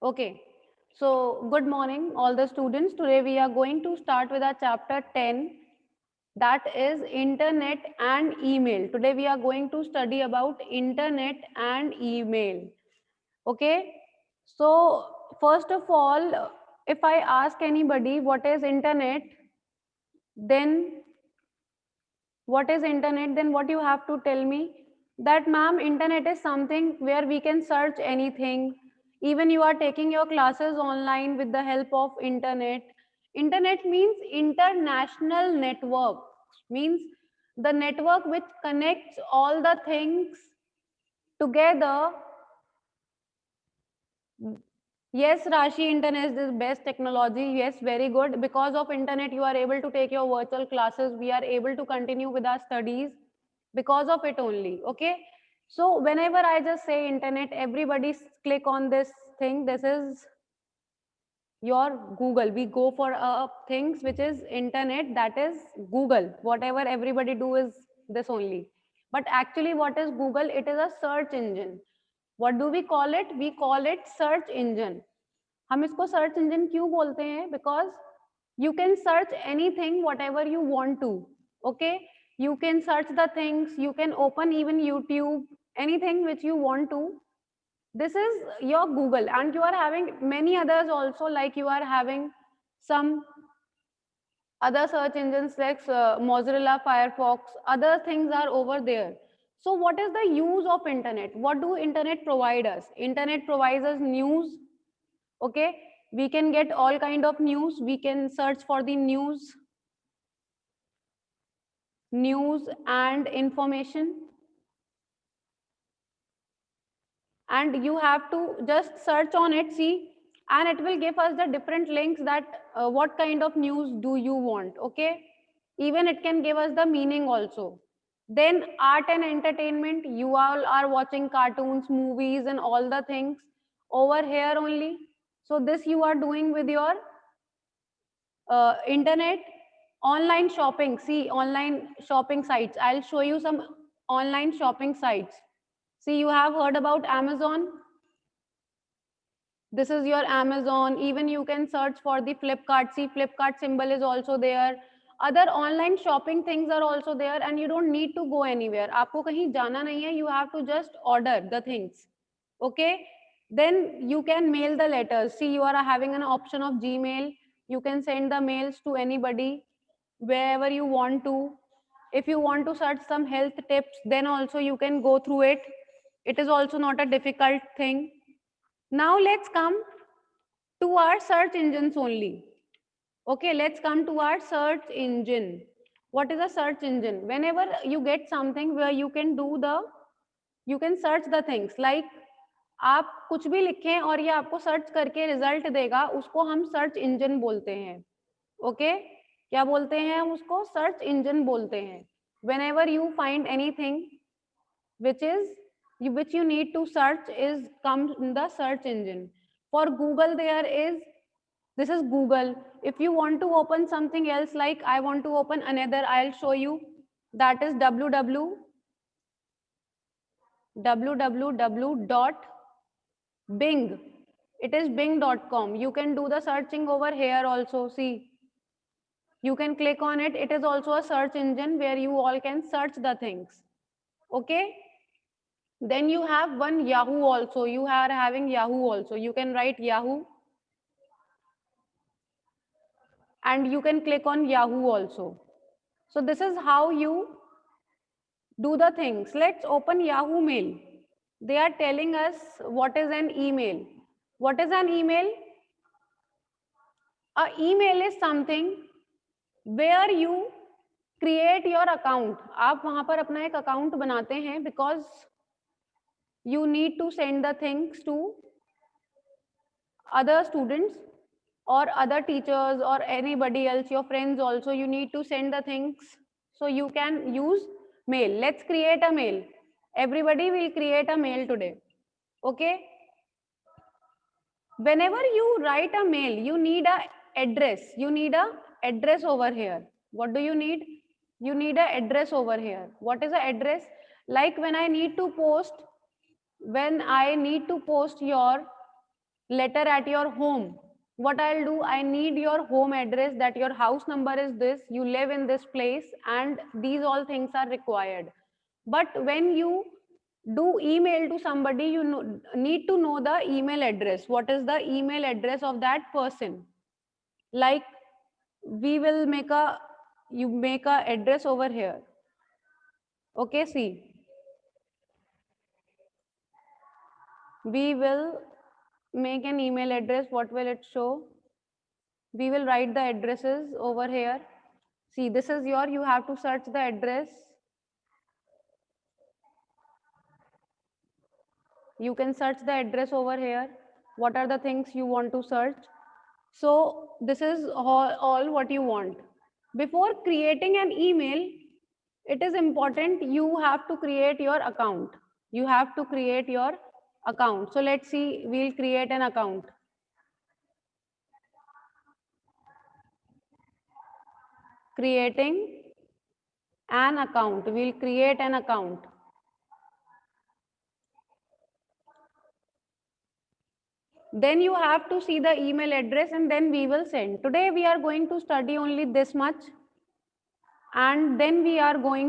Okay, so good morning, all the students. Today we are going to start with our chapter 10, that is Internet and Email. Today we are going to study about Internet and Email. Okay, so first of all, if I ask anybody what is Internet, then what is Internet, then what you have to tell me? That ma'am, Internet is something where we can search anything. Even you are taking your classes online with the help of Internet. Internet means international network, means the network which connects all the things together. Yes, Rashi, internet is the best technology. Yes, very good. Because of internet, you are able to take your virtual classes. We are able to continue with our studies because of it only. Okay. So whenever I just say internet, everybody click on this thing. This is your Google. We go for things which is internet, that is Google. Whatever everybody do is this only. But actually, what is Google? It is a search engine. What do we call it? We call it search engine. हम इसको search engine क्यों बोलते हैं? Because you can search anything whatever you want to. Okay, you can search the things, you can open even YouTube, anything which you want to. This is your Google, and you are having many others also, like you are having some other search engines like Mozilla, Firefox, other things are over there. So what is the use of internet? What do internet provide us? Internet provides us news. Okay, we can get all kind of news. We can search for the news and information, and you have to just search on it, see, and it will give us the different links that what kind of news do you want. Okay, even it can give us the meaning also. Then art and entertainment, you all are watching cartoons, movies and all the things over here only. So this you are doing with your internet. Online shopping, see, online shopping sites, I'll show you some online shopping sites. See, you have heard about Amazon. This is your Amazon. Even you can search for the Flipkart. See, Flipkart symbol is also there. Other online shopping things are also there, and you don't need to go anywhere. आपको कहीं जाना नहीं है. You have to just order the things. Okay, then you can mail the letters. See, you are having an option of Gmail. You can send the mails to anybody wherever you want to. If you want to search some health tips, then also you can go through it. It is also not a difficult thing. Now let's come to our search engines only. Okay, let's come to our search engine. What is a search engine? Whenever you get something where you can search the things, like आप कुछ भी लिखें और ये आपको search करके result देगा, उसको हम सर्च इंजन बोलते हैं. ओके, क्या बोलते हैं हम उसको? सर्च इंजन बोलते हैं. Whenever you find anything which you need to search is comes in the search engine. For Google, this is Google. If you want to open something else, like I want to open another, I'll show you. That is www.bing. It is bing.com. You can do the searching over here also. See, you can click on it. It is also a search engine where you all can search the things. Okay. Then you have one Yahoo also. You are having Yahoo also. You can write Yahoo, and you can click on Yahoo also. So this is how you do the things. Let's open Yahoo Mail. They are telling us what is an email. What is an email? A email is something where you create your account. आप वहाँ पर अपना एक account बनाते हैं because you need to send the things to other students or other teachers or anybody else, your friends also. You need to send the things, so you can use mail. Let's create a mail. Everybody will create a mail today. Okay, whenever you write a mail, you need a address over here. What do you need? You need a address over here. What is the address? Like when I need to post your letter at your home. What I'll do, I need your home address, that your house number is this, you live in this place, and these all things are required. But when you do email to somebody, you need to know the email address. What is the email address of that person? Like, we will make a, you make a address over here. Okay, see, we will make an email address. What will it show? We will write the addresses over here. See, this is your, you have to search the address. You can search the address over here. What are the things you want to search? So this is all what you want. Before creating an email, it is important you have to create your account. You have to create your account. So let's see, we'll create an account. Creating an account. We'll create an account. Then you have to see the email address and then we will send. Today we are going to study only this much, and then we are going